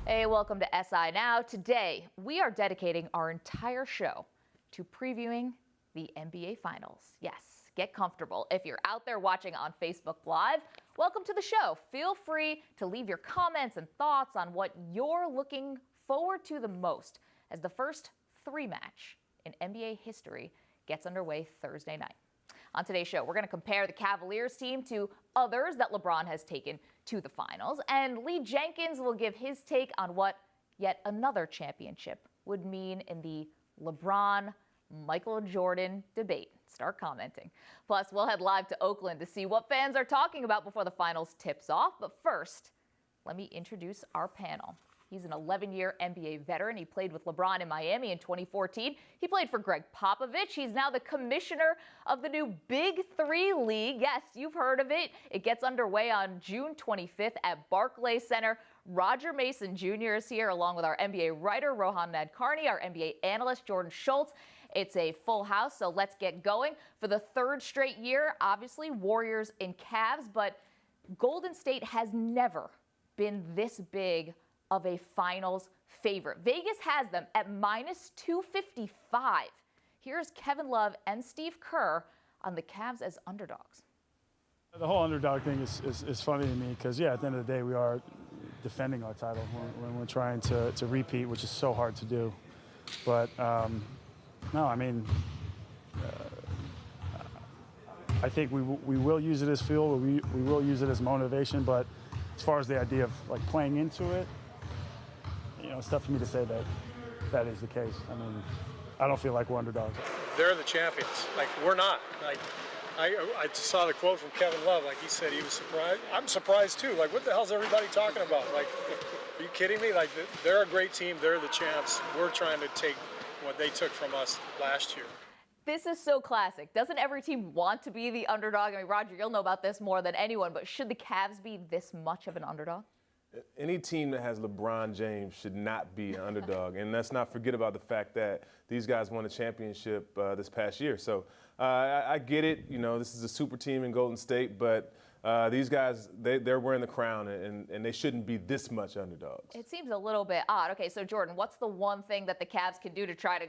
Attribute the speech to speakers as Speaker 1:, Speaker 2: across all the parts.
Speaker 1: Hey, welcome to SI Now. Today, we are dedicating our entire show to previewing the NBA Finals. Yes, get comfortable. If you're out there watching on Facebook Live, welcome to the show. Feel free to leave your comments and thoughts on what you're looking forward to the most as the first three-match in NBA history gets underway Thursday night. On today's show, we're going to compare the Cavaliers team to others that LeBron has taken to the finals, and Lee Jenkins will give his take on what yet another championship would mean in the LeBron-Michael Jordan debate. Start commenting. Plus, we'll head live to Oakland to see what fans are talking about before the finals tips off. But first, let me introduce our panel. He's an 11-year NBA veteran. He played with LeBron in Miami in 2014. He played for Greg Popovich. He's now the commissioner of the new Big Three League. Yes, you've heard of it. It gets underway on June 25th at Barclays Center. Roger Mason Jr. is here, along with our NBA writer, Rohan Nadkarni, our NBA analyst, Jordan Schultz. It's a full house, so let's get going. For the third straight year, obviously, Warriors and Cavs, but Golden State has never been this big of a finals favorite. Vegas has them at minus 255. Here's Kevin Love and Steve Kerr on the Cavs as underdogs.
Speaker 2: The whole underdog thing is funny to me because, yeah, at the end of the day, we are defending our title when we're trying to repeat, which is so hard to do. But, no, I mean, I think we will use it as fuel. We will use it as motivation. But as far as the idea of, like, playing into it, you know, it's tough for me to say that is the case. I mean, I don't feel like we're underdogs.
Speaker 3: They're the champions. Like, we're not. Like, I saw the quote from Kevin Love. Like, he said he was surprised. I'm surprised, too. Like, what the hell's everybody talking about? Like, are you kidding me? Like, they're a great team. They're the champs. We're trying to take what they took from us last year.
Speaker 1: This is so classic. Doesn't every team want to be the underdog? I mean, Roger, you'll know about this more than anyone, but should the Cavs be this much of an underdog?
Speaker 4: Any team that has LeBron James should not be an underdog. And let's not forget about the fact that these guys won a championship this past year. So I get it. You know, this is a super team in Golden State, but these guys, they're wearing the crown, and they shouldn't be this much underdogs.
Speaker 1: It seems a little bit odd. Okay, so Jordan, what's the one thing that the Cavs can do to try to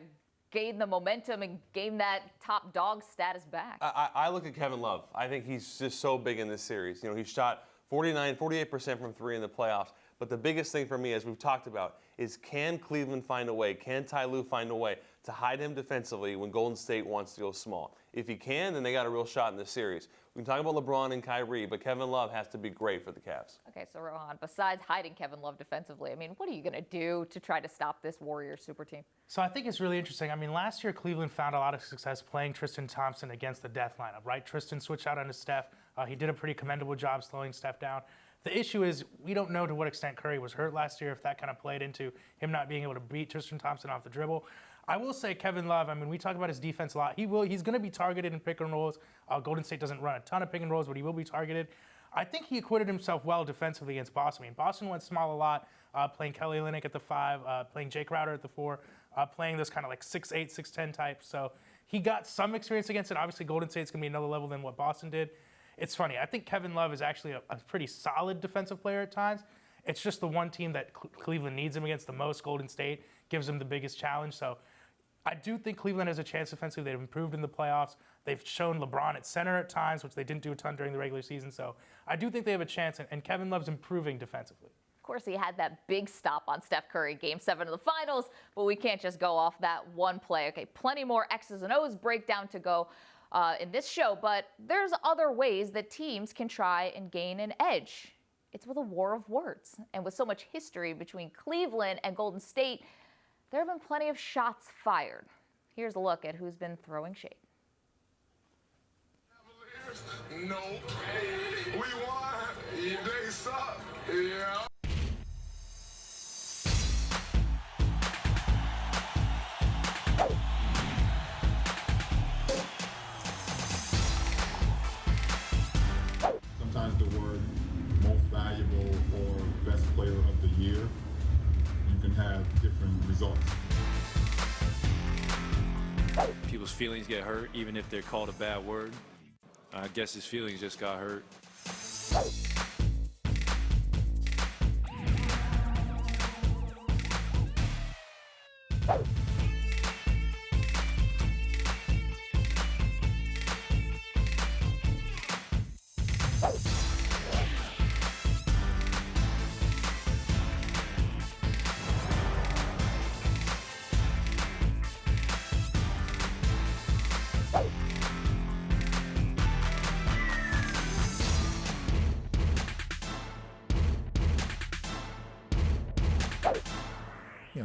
Speaker 1: gain the momentum and gain that top dog status back?
Speaker 5: I look at Kevin Love. I think he's just so big in this series. You know, he shot 48% from three in the playoffs. But the biggest thing for me, as we've talked about, is can Cleveland find a way, can Ty Lue find a way to hide him defensively when Golden State wants to go small? If he can, then they got a real shot in this series. We can talk about LeBron and Kyrie, but Kevin Love has to be great for the Cavs.
Speaker 1: Okay, so Rohan, besides hiding Kevin Love defensively, I mean, what are you going to do to try to stop this Warriors super team?
Speaker 6: So I think it's really interesting. I mean, last year Cleveland found a lot of success playing Tristan Thompson against the death lineup, right? Tristan switched out onto Steph. He did a pretty commendable job slowing Steph down. The issue is we don't know to what extent Curry was hurt last year, if that kind of played into him not being able to beat Tristan Thompson off the dribble. I will say Kevin Love, I mean, we talk about his defense a lot. He's going to be targeted in pick and rolls. Golden State doesn't run a ton of pick and rolls, but he will be targeted. I think he acquitted himself well defensively against Boston. I mean, Boston went small a lot, playing Kelly Olynyk at the 5, playing Jake Crowder at the 4, playing this kind of like 6'8", 6'10 type. So he got some experience against it. Obviously, Golden State's going to be another level than what Boston did. It's funny. I think Kevin Love is actually a pretty solid defensive player at times. It's just the one team that Cleveland needs him against the most. Golden State gives him the biggest challenge. So I do think Cleveland has a chance defensively. They've improved in the playoffs. They've shown LeBron at center at times, which they didn't do a ton during the regular season. So I do think they have a chance, and Kevin Love's improving defensively.
Speaker 1: Of course, he had that big stop on Steph Curry, Game 7 of the Finals, but we can't just go off that one play. Okay, plenty more X's and O's breakdown to go in this show, but there's other ways that teams can try and gain an edge. It's with a war of words. And with so much history between Cleveland and Golden State, there have been plenty of shots fired. Here's a look at who's been throwing shade.
Speaker 7: No, we won. They suck. Yeah.
Speaker 8: Sometimes the word most valuable or best player of the year, you can have different results.
Speaker 9: People's feelings get hurt even if they're called a bad word. I guess his feelings just got hurt.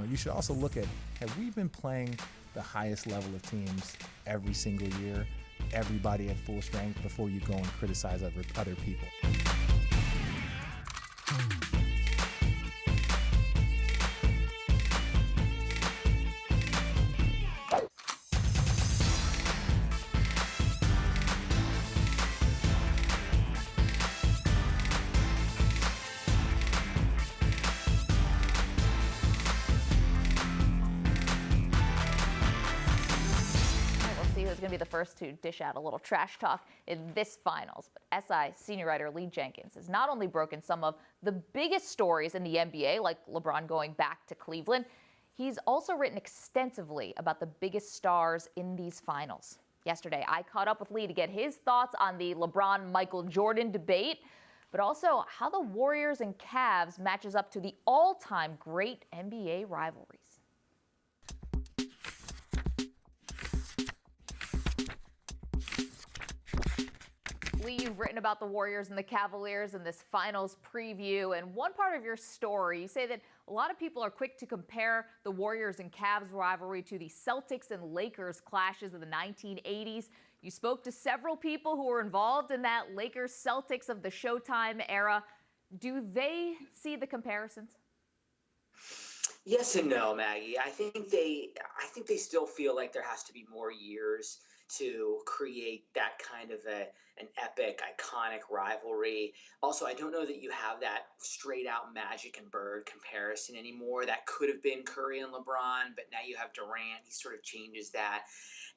Speaker 10: You should also look at, have we been playing the highest level of teams every single year, everybody at full strength, before you go and criticize other people?
Speaker 1: Going to be the first to dish out a little trash talk in this finals. But SI senior writer Lee Jenkins has not only broken some of the biggest stories in the NBA, like LeBron going back to Cleveland, he's also written extensively about the biggest stars in these finals. Yesterday, I caught up with Lee to get his thoughts on the LeBron-Michael Jordan debate, but also how the Warriors and Cavs matches up to the all-time great NBA rivalries. Lee, you've written about the Warriors and the Cavaliers in this finals preview, and one part of your story, you say that a lot of people are quick to compare the Warriors and Cavs rivalry to the Celtics and Lakers clashes of the 1980s. You spoke to several people who were involved in that Lakers-Celtics of the Showtime era. Do they see the comparisons?
Speaker 11: Yes and no, Maggie. I think they still feel like there has to be more years to create that kind of an epic, iconic rivalry. Also, I don't know that you have that straight out Magic and Bird comparison anymore. That could have been Curry and LeBron, but now you have Durant. He sort of changes that.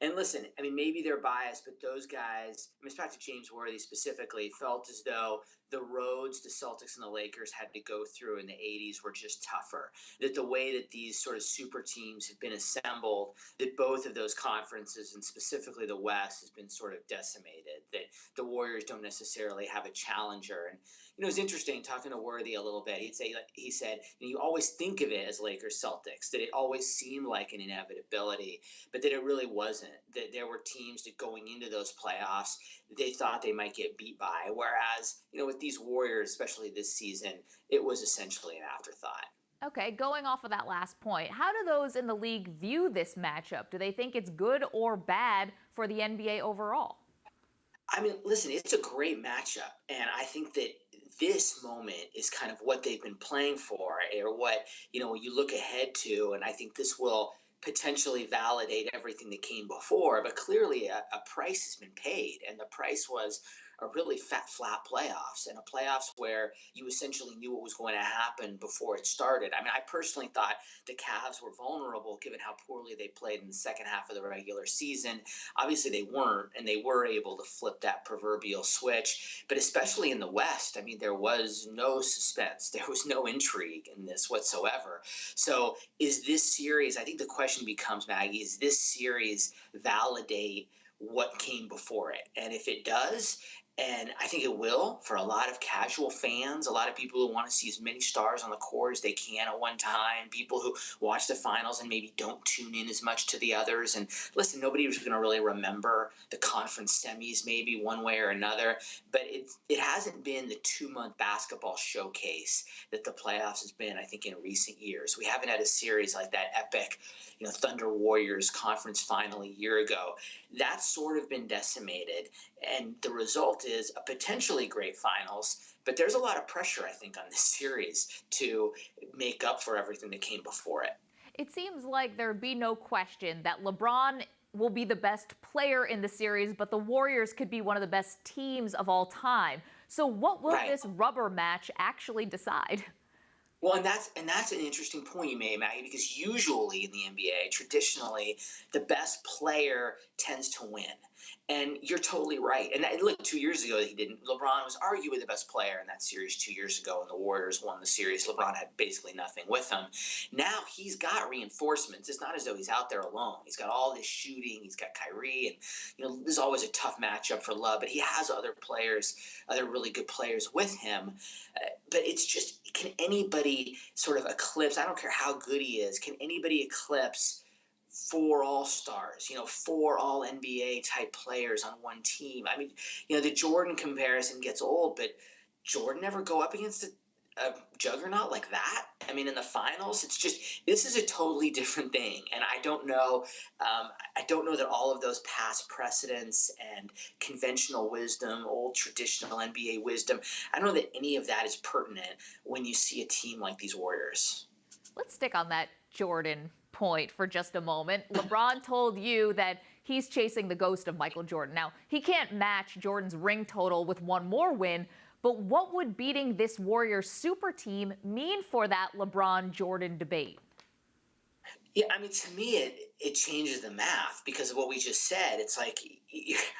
Speaker 11: And listen, I mean, maybe they're biased, but those guys, I mean, back to James Worthy specifically, felt as though the roads the Celtics and the Lakers had to go through in the 80s were just tougher. That the way that these sort of super teams have been assembled, that both of those conferences, and specifically the West, has been sort of decimated. That the Warriors don't necessarily have a challenger. And, you know, it's interesting talking to Worthy a little bit. He said, you always think of it as Lakers-Celtics, that it always seemed like an inevitability, but that it really wasn't. That there were teams that going into those playoffs, they thought they might get beat by. Whereas, you know, with these Warriors, especially this season, it was essentially an afterthought.
Speaker 1: Okay, going off of that last point, how do those in the league view this matchup? Do they think it's good or bad for the NBA overall?
Speaker 11: I mean, listen, it's a great matchup, and I think that this moment is kind of what they've been playing for, or what, you know, you look ahead to, and I think this will potentially validate everything that came before, but clearly a price has been paid, and the price was a really flat playoffs, and a playoffs where you essentially knew what was going to happen before it started. I mean, I personally thought the Cavs were vulnerable given how poorly they played in the second half of the regular season. Obviously they weren't, and they were able to flip that proverbial switch, but especially in the West, I mean, there was no suspense. There was no intrigue in this whatsoever. So is this series, I think the question becomes, Maggie, is this series validate what came before it? And if it does, and I think it will for a lot of casual fans, a lot of people who want to see as many stars on the court as they can at one time, people who watch the finals and maybe don't tune in as much to the others. And listen, nobody was going to really remember the conference semis maybe one way or another, but it hasn't been the 2-month basketball showcase that the playoffs has been, I think, in recent years. We haven't had a series like that epic, you know, Thunder Warriors conference final a year ago. That's sort of been decimated, and the result is a potentially great finals, but there's a lot of pressure, I think, on this series to make up for everything that came before it.
Speaker 1: It seems like there'd be no question that LeBron will be the best player in the series, but the Warriors could be one of the best teams of all time. So what will this rubber match actually decide?
Speaker 11: Well, and that's an interesting point you made, Maggie, because usually in the NBA, traditionally, the best player tends to win. And you're totally right. And look, 2 years ago, he didn't. LeBron was arguably the best player in that series 2 years ago, and the Warriors won the series. LeBron had basically nothing with him. Now he's got reinforcements. It's not as though he's out there alone. He's got all this shooting. He's got Kyrie, and this is always a tough matchup for Love. But he has other players, other really good players with him. But it's just, can anybody sort of eclipse? I don't care how good he is. Can anybody eclipse 4 All-Stars, 4 All-NBA type players on one team? I mean, the Jordan comparison gets old, but Jordan never go up against a juggernaut like that. I mean, in the finals, it's just, this is a totally different thing. And I don't know that all of those past precedents and conventional wisdom, old traditional NBA wisdom, I don't know that any of that is pertinent when you see a team like these Warriors.
Speaker 1: Let's stick on that Jordan point for just a moment. LeBron told you that he's chasing the ghost of Michael Jordan. Now, he can't match Jordan's ring total with one more win, but what would beating this Warriors super team mean for that LeBron-Jordan debate?
Speaker 11: Yeah, I mean, to me, it changes the math because of what we just said. It's like,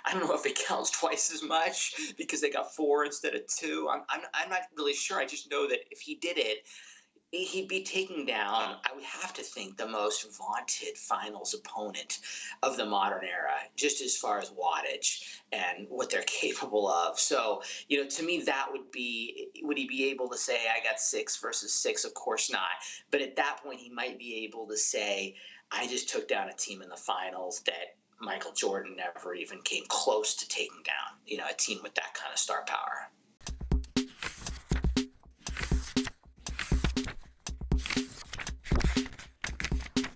Speaker 11: I don't know if it counts twice as much because they got 4 instead of 2. I'm not really sure. I just know that if he did it, he'd be taking down, I would have to think, the most vaunted finals opponent of the modern era, just as far as wattage and what they're capable of. So, to me, that would he be able to say, I got 6 versus 6? Of course not. But at that point, he might be able to say, I just took down a team in the finals that Michael Jordan never even came close to taking down, a team with that kind of star power.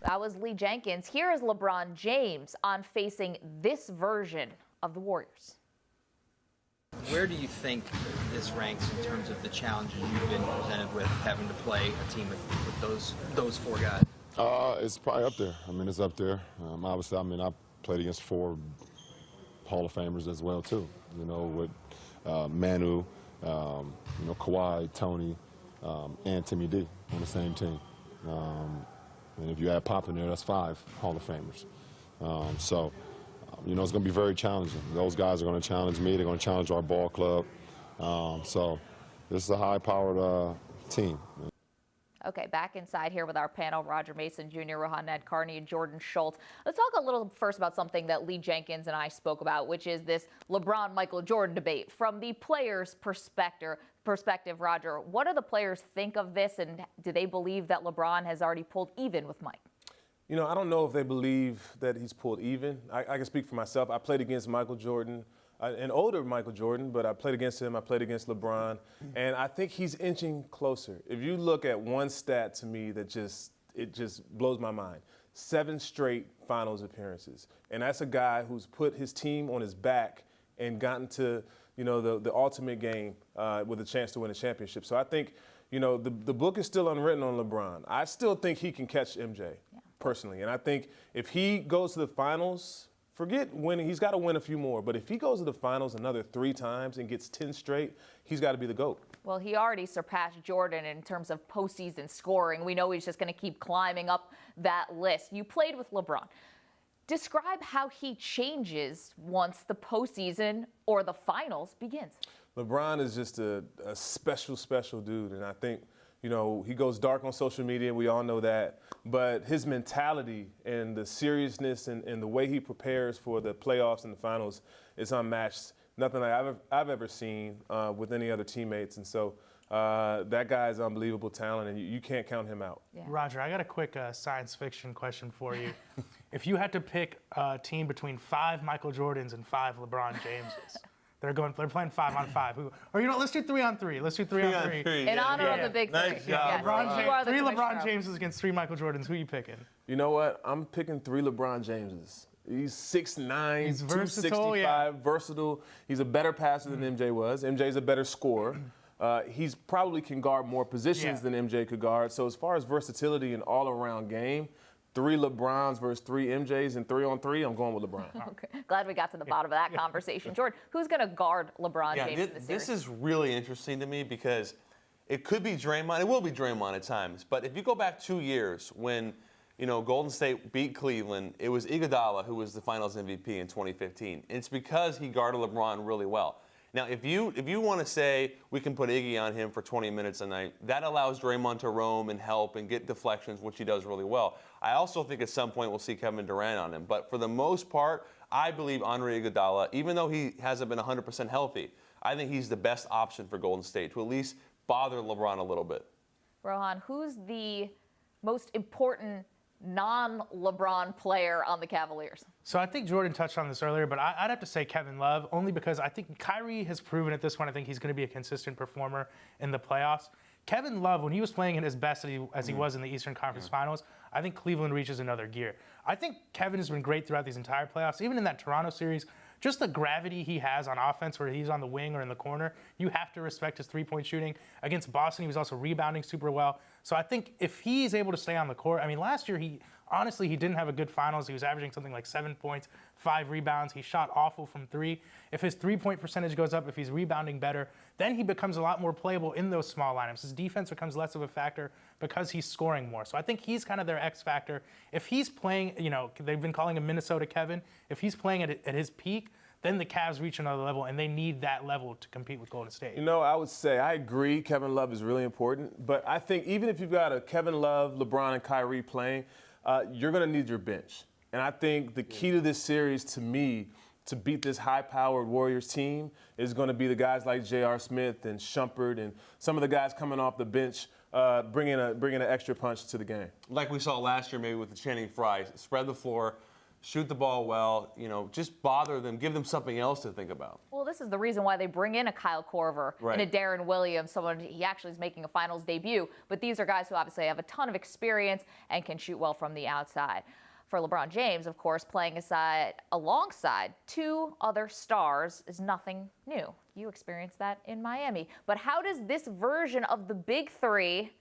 Speaker 1: That was Lee Jenkins. Here is LeBron James on facing this version of the Warriors.
Speaker 12: Where do you think this ranks in terms of the challenges you've been presented with having to play a team with those 4 guys?
Speaker 8: It's probably up there. I mean, it's up there. Obviously, I played against 4 Hall of Famers as well, too. With Manu, Kawhi, Tony, and Timmy D on the same team. And if you add Pop in there, that's 5 Hall of Famers. So it's going to be very challenging. Those guys are going to challenge me. They're going to challenge our ball club. So this is a high-powered team.
Speaker 1: Okay, back inside here with our panel, Roger Mason Jr., Rohan Nadkarni, and Jordan Schultz. Let's talk a little first about something that Lee Jenkins and I spoke about, which is this LeBron-Michael Jordan debate. From the players' perspective, Roger, what do the players think of this, and do they believe that LeBron has already pulled even with Mike?
Speaker 4: I don't know if they believe that he's pulled even. I can speak for myself. I played against Michael Jordan, an older Michael Jordan, but I played against him. I played against LeBron, and I think he's inching closer. If you look at one stat to me that just blows my mind, 7 straight finals appearances, and that's a guy who's put his team on his back and gotten to the ultimate game with a chance to win a championship. So I think the book is still unwritten on LeBron. I still think he can catch MJ personally, and I think if he goes to the finals. Forget winning. He's got to win a few more. But if he goes to the finals another 3 times and gets 10 straight, he's got to be the GOAT.
Speaker 1: Well, he already surpassed Jordan in terms of postseason scoring. We know he's just going to keep climbing up that list. You played with LeBron. Describe how he changes once the postseason or the finals begins.
Speaker 4: LeBron is just a special dude. And I think, he goes dark on social media. We all know that. But his mentality and the seriousness and the way he prepares for the playoffs and the finals is unmatched. Nothing like I've ever seen with any other teammates. And so that guy is unbelievable talent, and you can't count him out.
Speaker 6: Yeah. Roger, I got a quick science fiction question for you. If you had to pick a team between 5 Michael Jordans and 5 LeBron Jameses, they're playing 5-on-5. Or let's do 3-on-3. Let's do 3-on-3.
Speaker 1: In honor of the big 3.
Speaker 5: Nice job,
Speaker 1: yes.
Speaker 6: 3 LeBron Jameses against 3 Michael Jordans. Who are you picking?
Speaker 4: You know what? I'm picking 3 LeBron Jameses. He's 6'9",
Speaker 6: he's
Speaker 4: 265, versatile. He's a better passer than MJ was. MJ's a better scorer. He's probably can guard more positions than MJ could guard. So as far as versatility and all-around game, 3 LeBrons versus 3 MJs and 3-on-3, I'm going with LeBron.
Speaker 1: Okay. Glad we got to the bottom of that conversation. Jordan, who's going to guard LeBron James in this series?
Speaker 5: This is really interesting to me because it could be Draymond. It will be Draymond at times. But if you go back 2 years when, Golden State beat Cleveland. It was Iguodala who was the Finals MVP in 2015. It's because he guarded LeBron really well. Now, if you want to say we can put Iggy on him for 20 minutes a night, that allows Draymond to roam and help and get deflections, which he does really well. I also think at some point we'll see Kevin Durant on him. But for the most part, I believe Andre Iguodala, even though he hasn't been 100% healthy, I think he's the best option for Golden State to at least bother LeBron a little bit.
Speaker 1: Rohan, who's the most important non-LeBron player on the Cavaliers?
Speaker 6: So I think Jordan touched on this earlier, but I'd have to say Kevin Love, only because I think Kyrie has proven at this point, I think he's going to be a consistent performer in the playoffs. Kevin Love, when he was playing at his best as he was in the Eastern Conference Finals, I think Cleveland reaches another gear. I think Kevin has been great throughout these entire playoffs, even in that Toronto series. Just the gravity he has on offense where he's on the wing or in the corner, you have to respect his three-point shooting. Against Boston, he was also rebounding super well. So I think if he's able to stay on the court, I mean, last year he didn't have a good finals. He was averaging something like 7 points, 5 rebounds. He shot awful from three. If his three-point percentage goes up, if he's rebounding better, then he becomes a lot more playable in those small lineups. His defense becomes less of a factor because he's scoring more. So I think he's kind of their X factor. If he's playing, they've been calling him Minnesota Kevin. If he's playing at his peak, then the Cavs reach another level, and they need that level to compete with Golden State.
Speaker 4: I would say I agree Kevin Love is really important, but I think even if you've got a Kevin Love, LeBron, and Kyrie playing, you're going to need your bench. And I think the key to this series, to me, to beat this high-powered Warriors team is going to be the guys like J.R. Smith and Shumpert and some of the guys coming off the bench bringing an extra punch to the game.
Speaker 5: Like we saw last year maybe with the Channing Frye, spread the floor, shoot the ball well, just bother them, give them something else to think about.
Speaker 1: Well, this is the reason why they bring in a Kyle Korver and a Darren Williams, someone he actually is making a finals debut. But these are guys who obviously have a ton of experience and can shoot well from the outside. For LeBron James, of course, playing alongside two other stars is nothing new. You experienced that in Miami. But how does this version of the Big Three,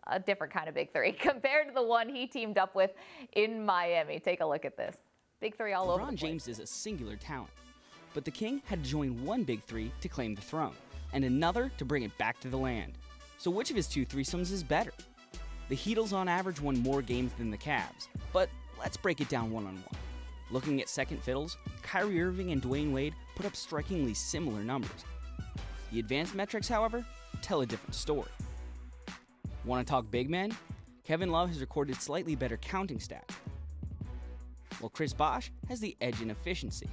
Speaker 1: a different kind of Big Three, compared to the one he teamed up with in Miami? Take a look at this. Big Three all over the
Speaker 13: LeBron
Speaker 1: place.
Speaker 13: James is a singular talent, but the King had to join one Big Three to claim the throne, and another to bring it back to the land. So which of his two threesomes is better? The Heatles on average won more games than the Cavs, but let's break it down one-on-one. Looking at second fiddles, Kyrie Irving and Dwayne Wade put up strikingly similar numbers. The advanced metrics, however, tell a different story. Want to talk big man? Kevin Love has recorded slightly better counting stats, while Chris Bosh has the edge in efficiency.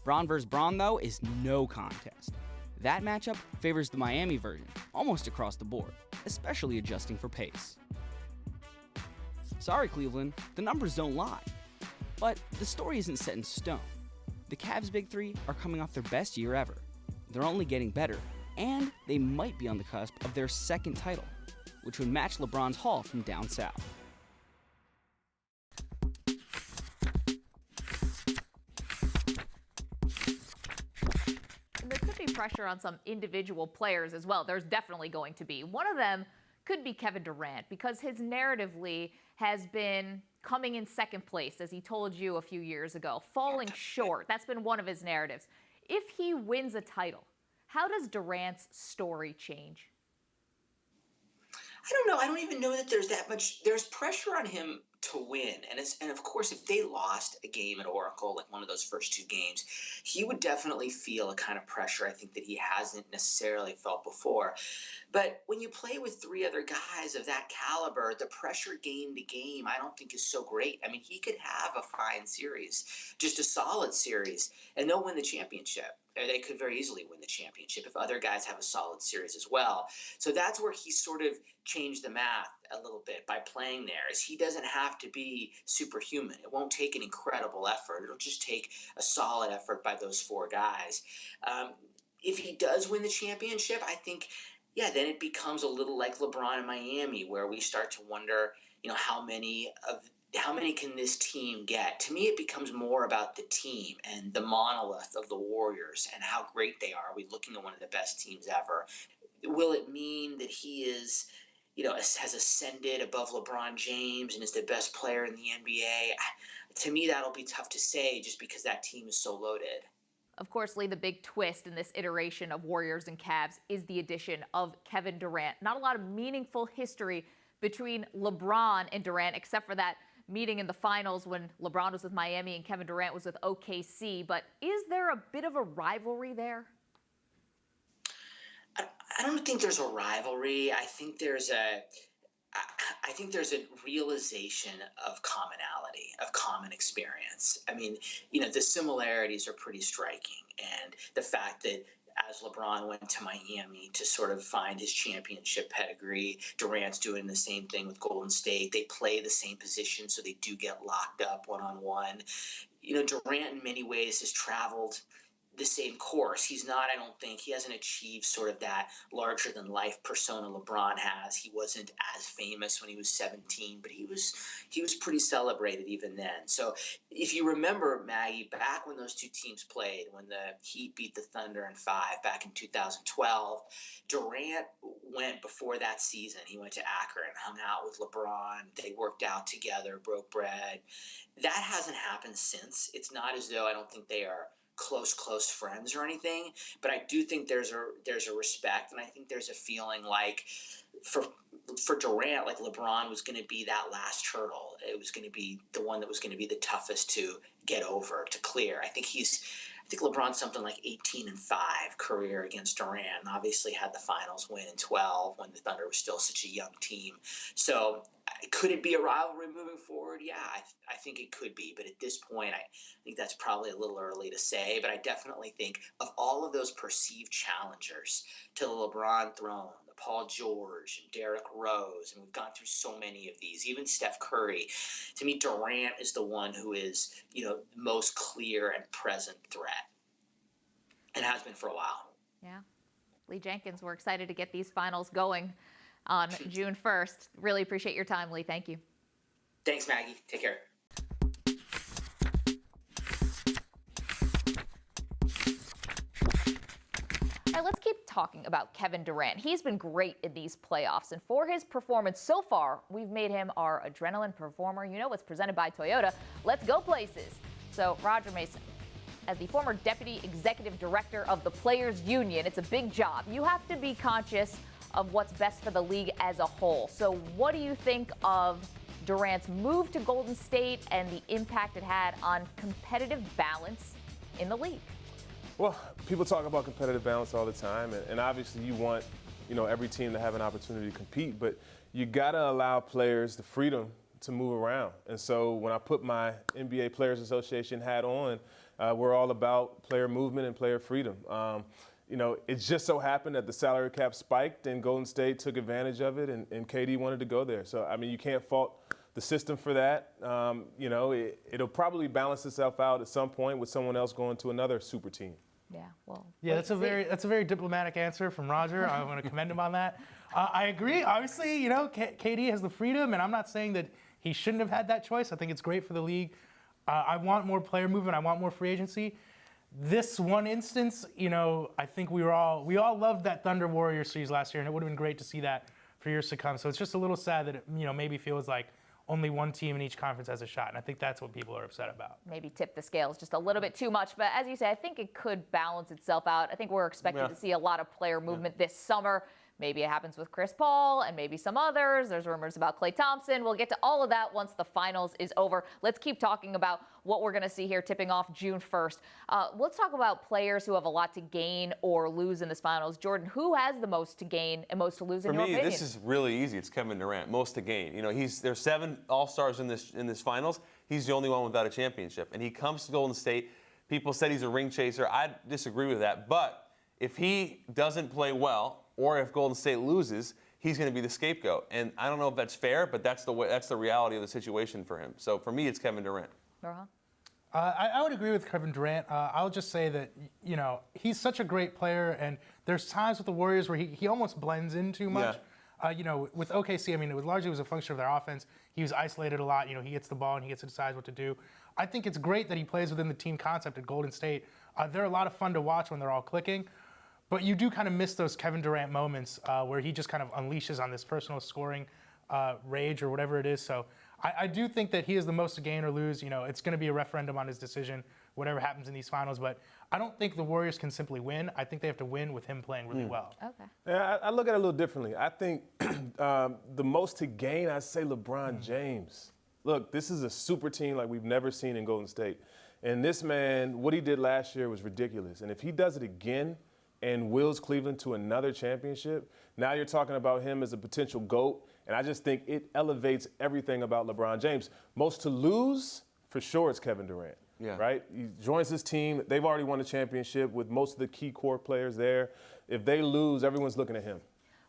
Speaker 13: Braun vs. Braun, though, is no contest. That matchup favors the Miami version almost across the board, especially adjusting for pace. Sorry, Cleveland, the numbers don't lie. But the story isn't set in stone. The Cavs' Big Three are coming off their best year ever. They're only getting better, and they might be on the cusp of their second title, which would match LeBron's haul from down south.
Speaker 1: And there could be pressure on some individual players as well. There's definitely going to be. One of them could be Kevin Durant, because his narratively has been coming in second place, as he told you a few years ago, falling short. That's been one of his narratives. If he wins a title, how does Durant's story change?
Speaker 11: I don't know. I don't even know that there's that much. There's pressure on him to win. And of course, if they lost a game at Oracle, like one of those first two games, he would definitely feel a kind of pressure, I think, that he hasn't necessarily felt before. But when you play with three other guys of that caliber, the pressure game to game, I don't think is so great. I mean, he could have a fine series, just a solid series, and they'll win the championship. Or they could very easily win the championship if other guys have a solid series as well. So that's where he sort of changed the math a little bit by playing there, is he doesn't have to be superhuman. It won't take an incredible effort. It'll just take a solid effort by those four guys. If he does win the championship, I think, then it becomes a little like LeBron in Miami, where we start to wonder, how many can this team get? To me, it becomes more about the team and the monolith of the Warriors and how great they are. Are we looking at one of the best teams ever? Will it mean that he is, has ascended above LeBron James and is the best player in the NBA? To me, that'll be tough to say, just because that team is so loaded.
Speaker 1: Of course, Lee, the big twist in this iteration of Warriors and Cavs is the addition of Kevin Durant. Not a lot of meaningful history between LeBron and Durant, except for that meeting in the finals when LeBron was with Miami and Kevin Durant was with OKC. But is there a bit of a rivalry there?
Speaker 11: I don't think there's a rivalry. I think there's a realization of commonality, of common experience. I mean, the similarities are pretty striking. And the fact that as LeBron went to Miami to sort of find his championship pedigree, Durant's doing the same thing with Golden State. They play the same position, so they do get locked up one-on-one. Durant in many ways has traveled the same course. He hasn't achieved sort of that larger than life persona LeBron has. He wasn't as famous when he was 17, but he was pretty celebrated even then. So if you remember, Maggie, back when those two teams played, when the Heat beat the Thunder in 5 back in 2012, Durant went before that season. He went to Akron, hung out with LeBron. They worked out together, broke bread. That hasn't happened since. It's not as though I don't think they are close friends or anything, but I do think there's a respect, and I think there's a feeling like for Durant, like LeBron was going to be that last hurdle. It was going to be the one that was going to be the toughest to get over, to clear. I think LeBron's something like 18-5 career against Durant, and obviously had the finals win in 12 when the Thunder was still such a young team. So could it be a rivalry moving forward? Yeah, I think it could be. But at this point, I think that's probably a little early to say. But I definitely think of all of those perceived challengers to the LeBron throne, the Paul George and Derrick Rose, and we've gone through so many of these, even Steph Curry. To me, Durant is the one who is, the most clear and present threat, and has been for a while.
Speaker 1: Yeah. Lee Jenkins, we're excited to get these finals going on June 1st. Really appreciate your time, Lee. Thank you.
Speaker 11: Thanks, Maggie. Take care.
Speaker 1: All right, let's keep talking about Kevin Durant. He's been great in these playoffs, and for his performance so far, we've made him our adrenaline performer. It's presented by Toyota. Let's go places. So, Roger Mason, as the former deputy executive director of the Players Union, it's a big job. You have to be conscious of what's best for the league as a whole. So what do you think of Durant's move to Golden State and the impact it had on competitive balance in the league?
Speaker 4: Well, people talk about competitive balance all the time, and obviously you want, every team to have an opportunity to compete, but you got to allow players the freedom to move around. And so when I put my NBA Players Association hat on, we're all about player movement and player freedom. It just so happened that the salary cap spiked and Golden State took advantage of it, and KD wanted to go there. So, you can't fault the system for that. It'll probably balance itself out at some point with someone else going to another super team.
Speaker 6: Yeah, that's a very diplomatic answer from Roger. I want to commend him on that. I agree. Obviously, KD has the freedom, and I'm not saying that he shouldn't have had that choice. I think it's great for the league. I want more player movement. I want more free agency. This one instance, I think we all loved that Thunder Warriors series last year, and it would have been great to see that for years to come. So it's just a little sad that it, maybe feels like only one team in each conference has a shot, and I think that's what people are upset about.
Speaker 1: Maybe tip the scales just a little bit too much, but as you say, I think it could balance itself out. I think we're expecting to see a lot of player movement this summer. Maybe it happens with Chris Paul and maybe some others. There's rumors about Klay Thompson. We'll get to all of that once the finals is over. Let's keep talking about what we're going to see here tipping off June 1st. Let's talk about players who have a lot to gain or lose in this finals. Jordan, who has the most to gain and most to lose in your opinion?
Speaker 5: For me, this is really easy. It's Kevin Durant, most to gain. There's 7 All-Stars in this finals. He's the only one without a championship. And he comes to Golden State. People said he's a ring chaser. I disagree with that. But if he doesn't play well, or if Golden State loses, he's going to be the scapegoat. And I don't know if that's fair, but that's the reality of the situation for him. So for me, it's Kevin Durant.
Speaker 6: I would agree with Kevin Durant. I'll just say that, he's such a great player, and there's times with the Warriors where he almost blends in too much. With OKC, it largely was a function of their offense. He was isolated a lot. He gets the ball and he gets to decide what to do. I think it's great that he plays within the team concept at Golden State. They're a lot of fun to watch when they're all clicking. But you do kind of miss those Kevin Durant moments where he just kind of unleashes on this personal scoring rage or whatever it is. So I do think that he is the most to gain or lose. It's going to be a referendum on his decision whatever happens in these finals. But I don't think the Warriors can simply win. I think they have to win with him playing really well.
Speaker 1: Okay.
Speaker 4: Yeah, I look at it a little differently. I think the most to gain, I say LeBron James. Look, this is a super team like we've never seen in Golden State. And this man, what he did last year was ridiculous. And if he does it again and wills Cleveland to another championship, now you're talking about him as a potential GOAT. And I just think it elevates everything about LeBron James. Most to lose, for sure, it's Kevin Durant.
Speaker 5: Yeah.
Speaker 4: Right? He joins his team. They've already won a championship with most of the key core players there. If they lose, everyone's looking at him.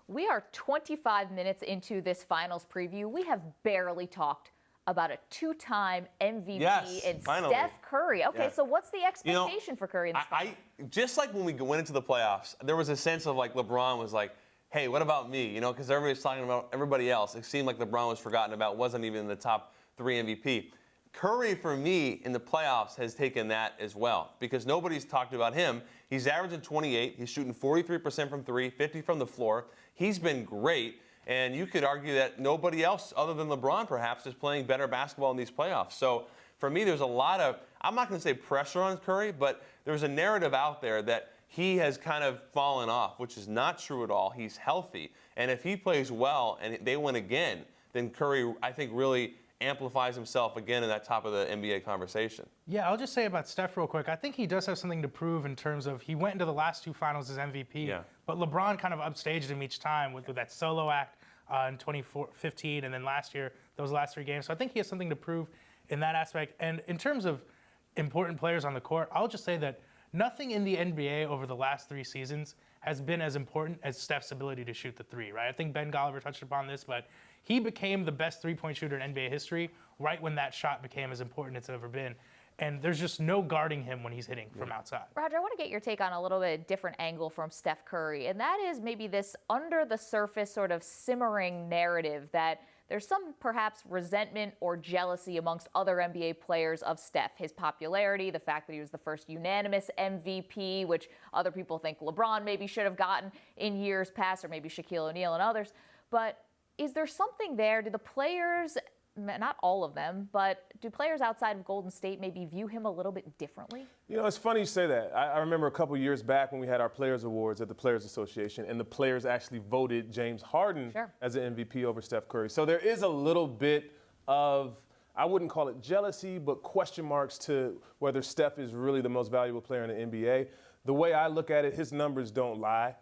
Speaker 1: We are 25 minutes into this finals preview. We have barely talked about a two-time MVP in
Speaker 5: finally.
Speaker 1: Steph Curry. Okay, so what's the expectation for Curry in this finals?
Speaker 5: Just like when we went into the playoffs, there was a sense of like LeBron was like, hey, what about me? You know, because everybody's talking about everybody else. It seemed like LeBron was forgotten about, wasn't even in the top 3 MVP. Curry, for me, in the playoffs has taken that as well because nobody's talked about him. He's averaging 28. He's shooting 43% from 3, 50 from the floor. He's been great. And you could argue that nobody else other than LeBron perhaps is playing better basketball in these playoffs. So for me, there's a lot of, I'm not going to say pressure on Curry, but there's a narrative out there that he has kind of fallen off, which is not true at all. He's healthy. And if he plays well and they win again, then Curry, I think, really amplifies himself again in that top of the NBA conversation.
Speaker 6: Yeah, I'll just say about Steph real quick. I think he does have something to prove in terms of he went into the last 2 finals as MVP, but LeBron kind of upstaged him each time with that solo act in 2015 and then last year, those last 3 games. So I think he has something to prove in that aspect. And in terms of important players on the court, I'll just say that nothing in the NBA over the last 3 seasons has been as important as Steph's ability to shoot the 3, right? I think Ben Golliver touched upon this, but he became the best 3-point shooter in NBA history right when that shot became as important as it's ever been. And there's just no guarding him when he's hitting from outside.
Speaker 1: Roger, I want to get your take on a little bit different angle from Steph Curry, and that is maybe this under the surface sort of simmering narrative that there's some perhaps resentment or jealousy amongst other NBA players of Steph. His popularity, the fact that he was the first unanimous MVP, which other people think LeBron maybe should have gotten in years past, or maybe Shaquille O'Neal and others. But is there something there? Do the players, not all of them, but do players outside of Golden State maybe view him a little bit differently?
Speaker 4: You know, it's funny you say that. I remember a couple years back when we had our Players Awards at the Players Association, and the players actually voted James Harden as an MVP over Steph Curry. So there is a little bit of, I wouldn't call it jealousy, but question marks to whether Steph is really the most valuable player in the NBA. The way I look at it, his numbers don't lie.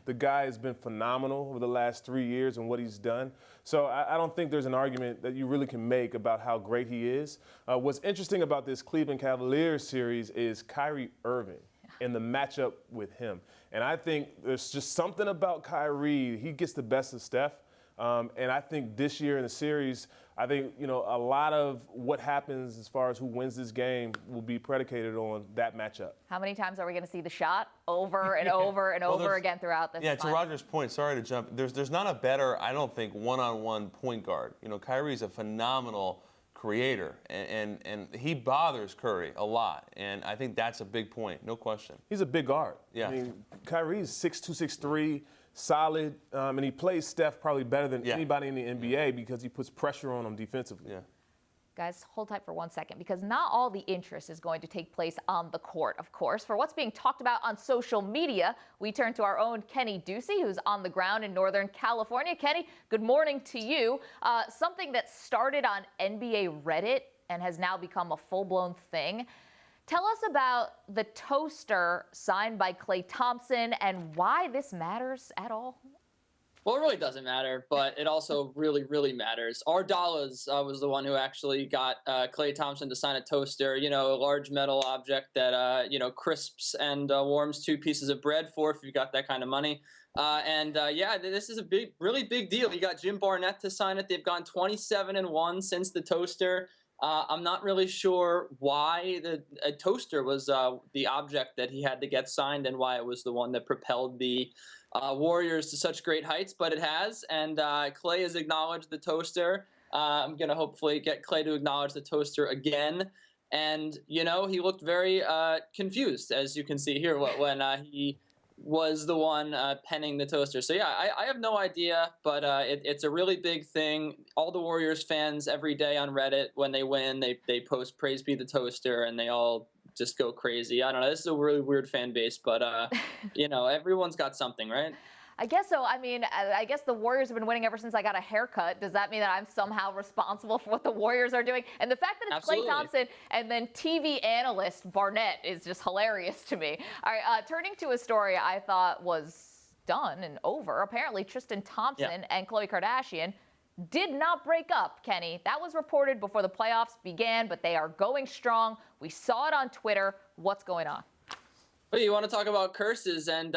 Speaker 4: The guy has been phenomenal over the last 3 years and what he's done. So I don't think there's an argument that you really can make about how great he is. What's interesting about this Cleveland Cavaliers series is Kyrie Irving and the matchup with him. And I think there's just something about Kyrie. He gets the best of Steph. And I think this year in the series, I think, you know, a lot of what happens as far as who wins this game will be predicated on that matchup.
Speaker 1: How many times are we going to see the shot over and over and over again throughout this
Speaker 5: to Roger's point, sorry to jump, there's not a better, I don't think, one-on-one point guard. You know, Kyrie's a phenomenal creator, and he bothers Curry a lot, and I think that's a big point, no question.
Speaker 4: He's a big guard.
Speaker 5: Yeah.
Speaker 4: I mean, Kyrie's 6'2", 6'3", solid, and he plays Steph probably better than anybody in the NBA because he puts pressure on him defensively.
Speaker 5: Yeah.
Speaker 1: Guys, hold tight for 1 second, because not all the interest is going to take place on the court, of course. For what's being talked about on social media, we turn to our own Kenny Ducey, who's on the ground in Northern California. Kenny, good morning to you. Something that started on NBA Reddit and has now become a full-blown thing. Tell us about the toaster signed by Klay Thompson and why this matters at all.
Speaker 14: Well, it really doesn't matter, but it also really, really matters. Ardala's was the one who actually got Klay Thompson to sign a toaster, you know, a large metal object that, you know, crisps and warms 2 pieces of bread for if you've got that kind of money. Yeah, this is a really big deal. You got Jim Barnett to sign it. They've gone 27-1 since the toaster. I'm not really sure why a toaster was the object that he had to get signed and why it was the one that propelled the Warriors to such great heights, but it has. And Klay has acknowledged the toaster. I'm going to hopefully get Klay to acknowledge the toaster again. And, you know, he looked very confused, as you can see here, when he was the one penning the toaster. So, yeah, I have no idea, but it's a really big thing. All the Warriors fans every day on Reddit, when they win, they post praise be the toaster, and they all just go crazy. I don't know. This is a really weird fan base, but everyone's got something, right?
Speaker 1: I guess so. I mean, I guess the Warriors have been winning ever since I got a haircut. Does that mean that I'm somehow responsible for what the Warriors are doing? And the fact that it's Klay Thompson and then TV analyst Barnett is just hilarious to me. All right, turning to a story I thought was done and over. Apparently, Tristan Thompson and Khloe Kardashian did not break up, Kenny. That was reported before the playoffs began, but they are going strong. We saw it on Twitter. What's going on?
Speaker 14: Well, you want to talk about curses and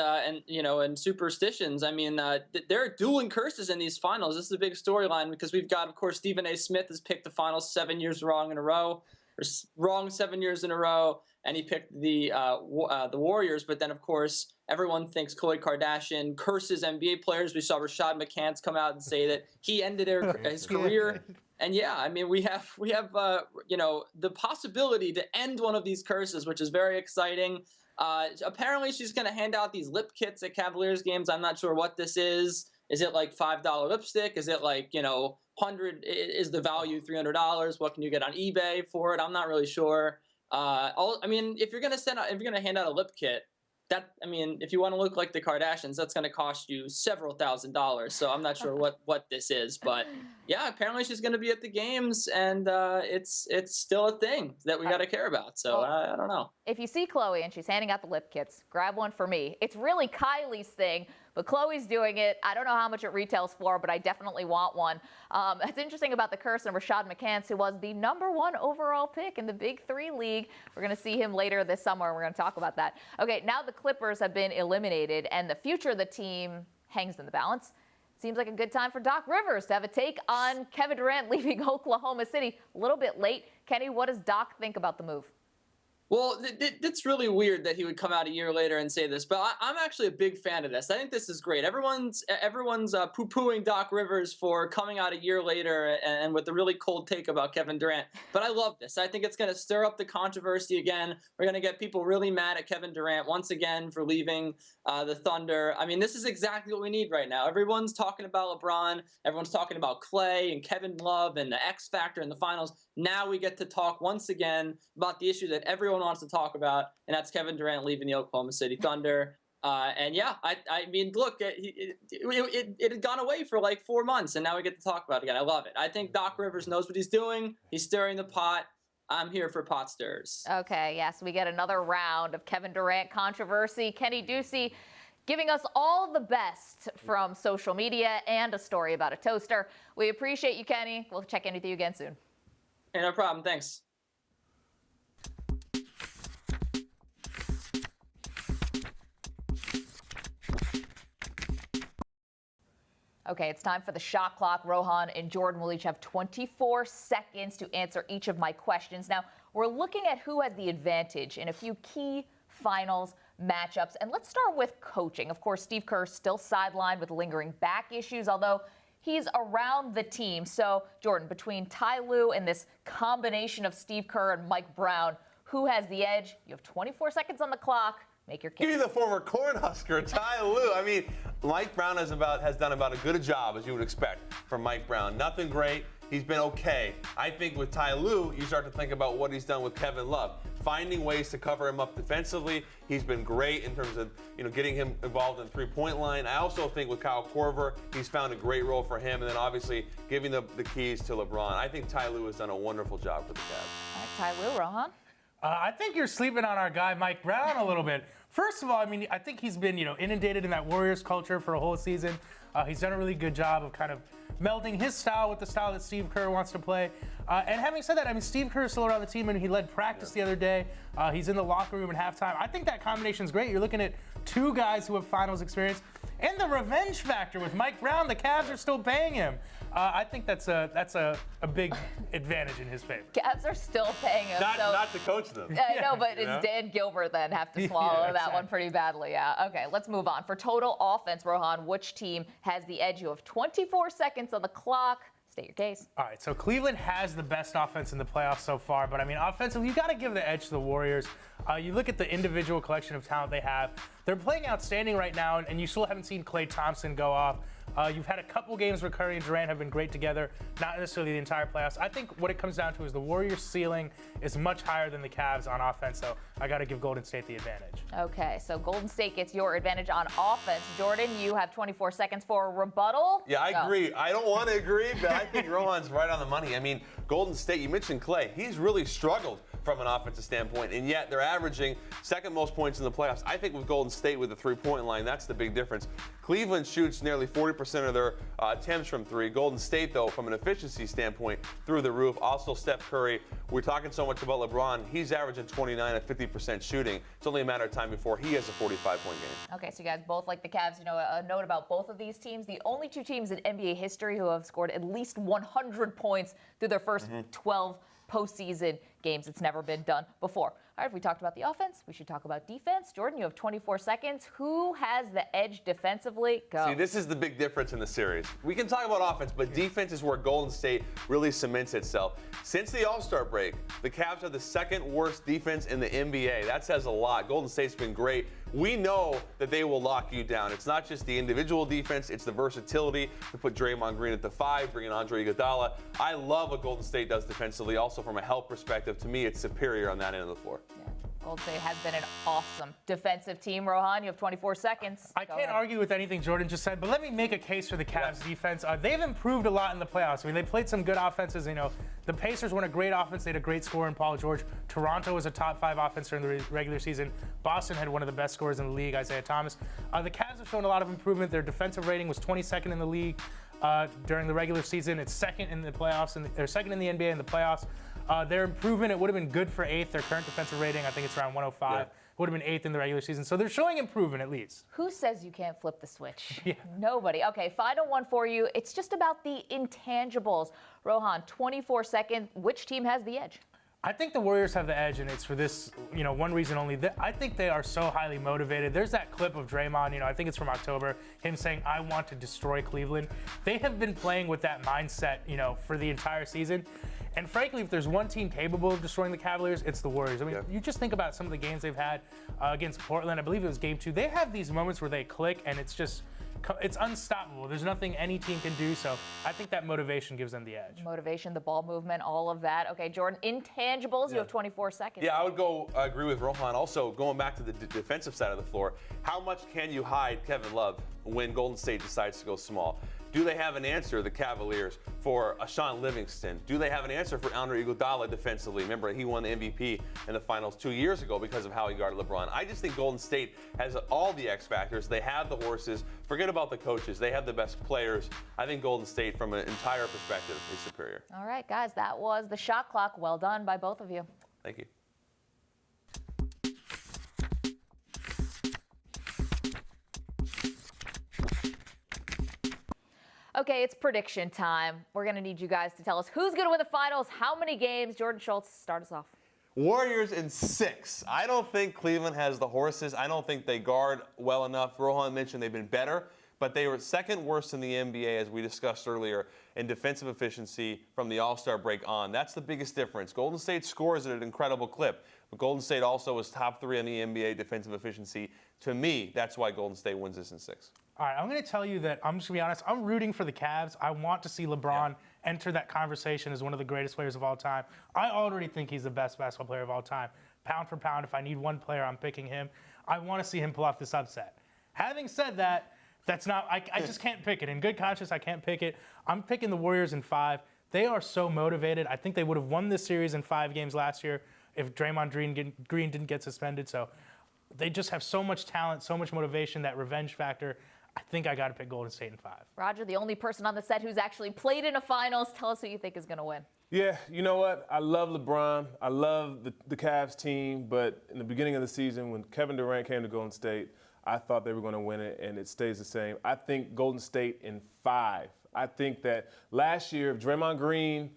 Speaker 14: superstitions. I mean, there are dueling curses in these finals. This is a big storyline because we've got, of course, Stephen A. Smith has picked the finals 7 years wrong in a row, or wrong 7 years in a row, and he picked the Warriors. But then, of course, everyone thinks Khloe Kardashian curses NBA players. We saw Rashad McCants come out and say that he ended his career. And I mean, we have the possibility to end one of these curses, which is very exciting. Apparently, she's going to hand out these lip kits at Cavaliers games. I'm not sure what this is. Is it like $5 lipstick? Is it like, 100? Is the value $300? What can you get on eBay for it? I'm not really sure. I mean, if you're going to hand out a lip kit, if you want to look like the Kardashians, that's going to cost you several $1,000s. So I'm not sure what this is, but apparently she's going to be at the games, and it's still a thing that we got to care about. So I don't know.
Speaker 1: If you see Khloe and she's handing out the lip kits, grab one for me. It's really Kylie's thing, but Khloe's doing it. I don't know how much it retails for, but I definitely want one. It's interesting about the curse of Rashad McCants, who was the #1 overall pick in the Big Three League. We're going to see him later this summer, and we're going to talk about that. Okay, now the Clippers have been eliminated, and the future of the team hangs in the balance. Seems like a good time for Doc Rivers to have a take on Kevin Durant leaving Oklahoma City a little bit late. Kenny, what does Doc think about the move?
Speaker 14: Well, it's really weird that he would come out a year later and say this, but I'm actually a big fan of this. I think this is great. Everyone's poo-pooing Doc Rivers for coming out a year later and with a really cold take about Kevin Durant. But I love this. I think it's going to stir up the controversy again. We're going to get people really mad at Kevin Durant once again for leaving the Thunder. I mean, this is exactly what we need right now. Everyone's talking about LeBron. Everyone's talking about Clay and Kevin Love and the X Factor in the finals. Now we get to talk once again about the issue that everyone wants to talk about, and that's Kevin Durant leaving the Oklahoma City Thunder. I mean, look, it had gone away for like 4 months, and now we get to talk about it again. I love it. I think Doc Rivers knows what he's doing. He's stirring the pot. I'm here for pot stirs.
Speaker 1: Okay, yes, we get another round of Kevin Durant controversy. Kenny Ducey giving us all the best from social media and a story about a toaster. We appreciate you, Kenny. We'll check in with you again soon.
Speaker 14: Hey, no problem. Thanks.
Speaker 1: Okay, it's time for the shot clock. Rohan and Jordan will each have 24 seconds to answer each of my questions. Now, we're looking at who has the advantage in a few key finals matchups. And let's start with coaching. Of course, Steve Kerr still sidelined with lingering back issues, although he's around the team. So, Jordan, between Ty Lue and this combination of Steve Kerr and Mike Brown, who has the edge? You have 24 seconds on the clock. Make your case.
Speaker 5: Give me the former Cornhusker, Ty Lue. I mean, Mike Brown has done about as good a job as you would expect from Mike Brown. Nothing great. He's been okay. I think with Ty Lue, you start to think about what he's done with Kevin Love, finding ways to cover him up defensively. He's been great in terms of getting him involved in the three-point line. I also think with Kyle Korver, he's found a great role for him, and then obviously giving the keys to LeBron. I think Ty Lue has done a wonderful job for the Cavs.
Speaker 1: All right, Ty Lue, Rohan.
Speaker 6: I think you're sleeping on our guy Mike Brown a little bit. First of all, I mean, I think he's been, inundated in that Warriors culture for a whole season. He's done a really good job of kind of melding his style with the style that Steve Kerr wants to play. And having said that, I mean, Steve Kerr is still around the team, and he led practice the other day. He's in the locker room at halftime. I think that combination is great. You're looking at two guys who have finals experience. And the revenge factor with Mike Brown, the Cavs are still paying him. I think that's a big advantage in his favor.
Speaker 1: Cavs are still paying him.
Speaker 5: Not to coach them.
Speaker 1: No, but it's Dan Gilbert then have to swallow that one pretty badly. Yeah. Okay, let's move on. For total offense, Rohan, which team has the edge? You have 24 seconds on the clock. State your case.
Speaker 6: All right, so Cleveland has the best offense in the playoffs so far, but I mean, offensively, you got to give the edge to the Warriors. You look at the individual collection of talent they have. They're playing outstanding right now, and you still haven't seen Klay Thompson go off. You've had a couple games where Curry and Durant have been great together, not necessarily the entire playoffs. I think what it comes down to is the Warriors' ceiling is much higher than the Cavs on offense, so I got to give Golden State the advantage.
Speaker 1: Okay, so Golden State gets your advantage on offense. Jordan, you have 24 seconds for a rebuttal.
Speaker 5: Yeah, I agree. I don't want to agree, but I think Rohan's right on the money. I mean, Golden State, you mentioned Clay. He's really struggled from an offensive standpoint, and yet they're averaging second most points in the playoffs. I think with Golden State with the three-point line, that's the big difference. Cleveland shoots nearly 40% of their attempts from three. Golden State, though, from an efficiency standpoint, through the roof. Also, Steph Curry, we're talking so much about LeBron. He's averaging 29 at 50% shooting. It's only a matter of time before he has a 45-point game.
Speaker 1: Okay, so you guys both like the Cavs. You know, a note about both of these teams. The only two teams in NBA history who have scored at least 100 points through their first 12 postseason games. It's never been done before. All right, if we talked about the offense, we should talk about defense. Jordan, you have 24 seconds. Who has the edge defensively? Go.
Speaker 5: See, this is the big difference in the series. We can talk about offense, but defense is where Golden State really cements itself. Since the All-Star break, the Cavs have the second worst defense in the NBA. That says a lot. Golden State's been great. We know that they will lock you down. It's not just the individual defense, it's the versatility to put Draymond Green at the 5, bring in Andre Iguodala. I love what Golden State does defensively. Also, from a health perspective, to me, it's superior on that end of the floor.
Speaker 1: Yeah. Golden State has been an awesome defensive team. Rohan, you have 24 seconds.
Speaker 6: I can't argue with anything Jordan just said, but let me make a case for the Cavs defense. They've improved a lot in the playoffs. I mean, they played some good offenses. You know, the Pacers won a great offense. They had a great scorer in Paul George. Toronto was a top 5 offense during the regular season. Boston had one of the best scorers in the league, Isaiah Thomas. The Cavs have shown a lot of improvement. Their defensive rating was 22nd in the league during the regular season. It's second in the playoffs, they're second in the NBA in the playoffs. Their improvement, it would have been good for 8th. Their current defensive rating, I think it's around 105. Yeah. Would have been 8th in the regular season. So they're showing improvement at least.
Speaker 1: Who says you can't flip the switch?
Speaker 6: Yeah.
Speaker 1: Nobody. Okay, final one for you. It's just about the intangibles. Rohan, 24 seconds. Which team has the edge?
Speaker 6: I think the Warriors have the edge, and it's for this, one reason only. I think they are so highly motivated. There's that clip of Draymond, I think it's from October, him saying, "I want to destroy Cleveland." They have been playing with that mindset, for the entire season. And frankly, if there's one team capable of destroying the Cavaliers, it's the Warriors. I mean, you just think about some of the games they've had against Portland. I believe it was Game 2. They have these moments where they click, and it's unstoppable. There's nothing any team can do, so I think that motivation gives them the edge.
Speaker 1: Motivation, the ball movement, all of that. Okay, Jordan, intangibles, you have 24 seconds.
Speaker 5: Yeah, I would agree with Rohan. Also, going back to the defensive side of the floor, how much can you hide Kevin Love when Golden State decides to go small? Do they have an answer, the Cavaliers, for Sean Livingston? Do they have an answer for Andre Iguodala defensively? Remember, he won the MVP in the finals 2 years ago because of how he guarded LeBron. I just think Golden State has all the X factors. They have the horses. Forget about the coaches. They have the best players. I think Golden State, from an entire perspective, is superior.
Speaker 1: All right, guys, that was the shot clock. Well done by both of you.
Speaker 5: Thank you.
Speaker 1: Okay, it's prediction time. We're going to need you guys to tell us who's going to win the finals, how many games. Jordan Schultz, start us off.
Speaker 5: Warriors in 6. I don't think Cleveland has the horses. I don't think they guard well enough. Rohan mentioned they've been better, but they were second worst in the NBA, as we discussed earlier, in defensive efficiency from the All-Star break on. That's the biggest difference. Golden State scores at an incredible clip, but Golden State also was top 3 in the NBA defensive efficiency. To me, that's why Golden State wins this in 6.
Speaker 6: All right, I'm going to tell you that I'm just going to be honest. I'm rooting for the Cavs. I want to see LeBron enter that conversation as one of the greatest players of all time. I already think he's the best basketball player of all time. Pound for pound, if I need one player, I'm picking him. I want to see him pull off this upset. Having said that, that's not. I just can't pick it. In good conscience, I can't pick it. I'm picking the Warriors in 5. They are so motivated. I think they would have won this series in 5 games last year if Draymond Green didn't get suspended. So they just have so much talent, so much motivation, that revenge factor. I think I got to pick Golden State in 5.
Speaker 1: Roger, the only person on the set who's actually played in a finals. Tell us who you think is going to win.
Speaker 4: Yeah, you know what? I love LeBron. I love the Cavs team. But in the beginning of the season, when Kevin Durant came to Golden State, I thought they were going to win it, and it stays the same. I think Golden State in 5. I think that last year, if Draymond Green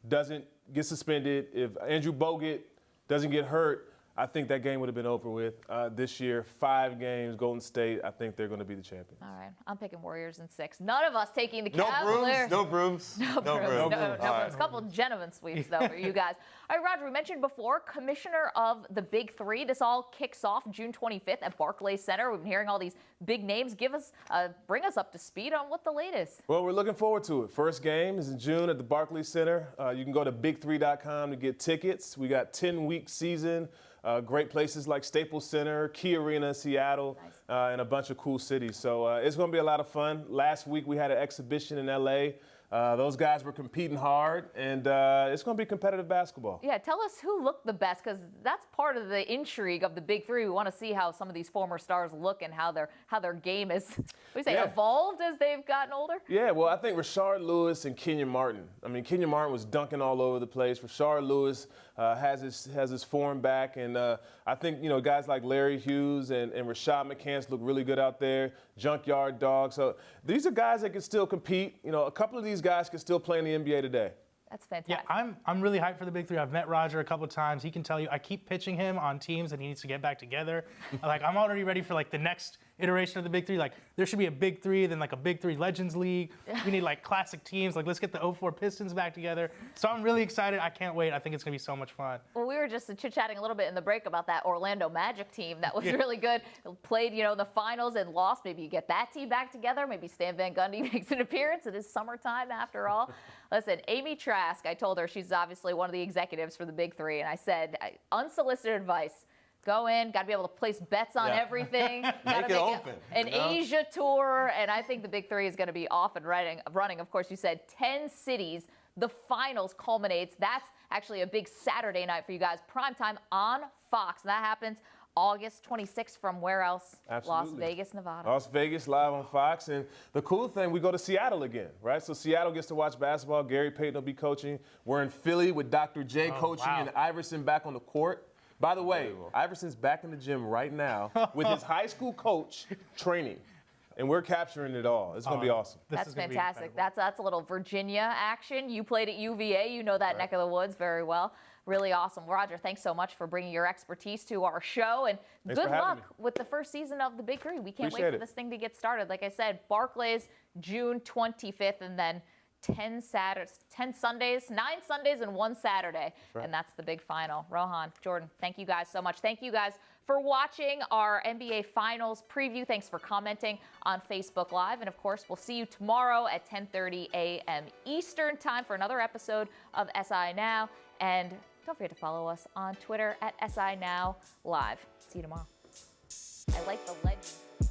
Speaker 4: doesn't get suspended, if Andrew Bogut doesn't get hurt, I think that game would have been over with. This year, 5 games, Golden State, I think they're going to be the champion.
Speaker 1: All right, I'm picking Warriors in 6. None of us taking the
Speaker 5: No
Speaker 1: Cavaliers.
Speaker 5: brooms. No brooms.
Speaker 1: No brooms.
Speaker 5: No
Speaker 1: No
Speaker 5: brooms. All right.
Speaker 1: brooms. A couple of gentlemen sweeps, though, for you guys. All right, Roger, we mentioned before, commissioner of the Big Three. This all kicks off June 25th at Barclays Center. We've been hearing all these big names. Bring us up to speed on what the latest.
Speaker 4: Well, we're looking forward to it. First game is in June at the Barclays Center. You can go to big3.com to get tickets. We got 10-week season. Great places like Staples Center, Key Arena, Seattle, and a bunch of cool cities. So it's going to be a lot of fun. Last week we had an exhibition in L.A. Those guys were competing hard, and it's going to be competitive basketball.
Speaker 1: Yeah, tell us who looked the best, because that's part of the intrigue of the Big Three. We want to see how some of these former stars look and how their game is, evolved as they've gotten older.
Speaker 4: Yeah, well, I think Rashard Lewis and Kenyon Martin. I mean, Kenyon Martin was dunking all over the place. Rashard Lewis has his form back, and I think guys like Larry Hughes and Rashad McCants look really good out there. Junkyard Dog. So these are guys that can still compete. A couple of these guys can still play in the NBA today.
Speaker 1: That's fantastic.
Speaker 6: Yeah, I'm really hyped for the Big Three. I've met Roger a couple of times. He can tell you I keep pitching him on teams that he needs to get back together. I'm already ready for the next iteration of the Big Three. There should be a Big Three, then a Big Three Legends League. We need classic teams. Let's get the 04 Pistons back together. So I'm really excited. I can't wait. I think it's gonna be so much fun.
Speaker 1: Well, we were just chit-chatting a little bit in the break about that Orlando Magic team that was really good. Played, the finals and lost. Maybe you get that team back together. Maybe Stan Van Gundy makes an appearance. It is summertime after all. Listen, Amy Trask, I told her she's obviously one of the executives for the Big Three, and I said, unsolicited advice. Go in, got to be able to place bets on everything.
Speaker 5: Make it open.
Speaker 1: An Asia tour, and I think the Big Three is going to be off and running. Of course, you said 10 cities. The finals culminates. That's actually a big Saturday night for you guys. Primetime on Fox. And that happens August 26th from where else?
Speaker 4: Absolutely.
Speaker 1: Las Vegas, Nevada.
Speaker 4: Las Vegas, live on Fox. And the cool thing, we go to Seattle again, right? So Seattle gets to watch basketball. Gary Payton will be coaching. We're in Philly with Dr. J coaching and Iverson back on the court. By the way, Iverson's back in the gym right now with his high school coach training. And we're capturing it all. It's going to be awesome.
Speaker 1: That's fantastic. That's a little Virginia action. You played at UVA. You know that neck of the woods very well. Really awesome. Roger, thanks so much for bringing your expertise to our show. And good luck with the first season of the Big Three. We can't wait for this thing to get started. Like I said, Barclays, June 25th, and then 10 Sundays, 9 Sundays, and 1 Saturday. And that's the big final. Rohan, Jordan, thank you guys so much. Thank you guys for watching our NBA Finals preview. Thanks for commenting on Facebook Live. And of course, we'll see you tomorrow at 10:30 a.m. Eastern Time for another episode of SI Now. And don't forget to follow us on Twitter at SI Now Live. See you tomorrow. I like the legend.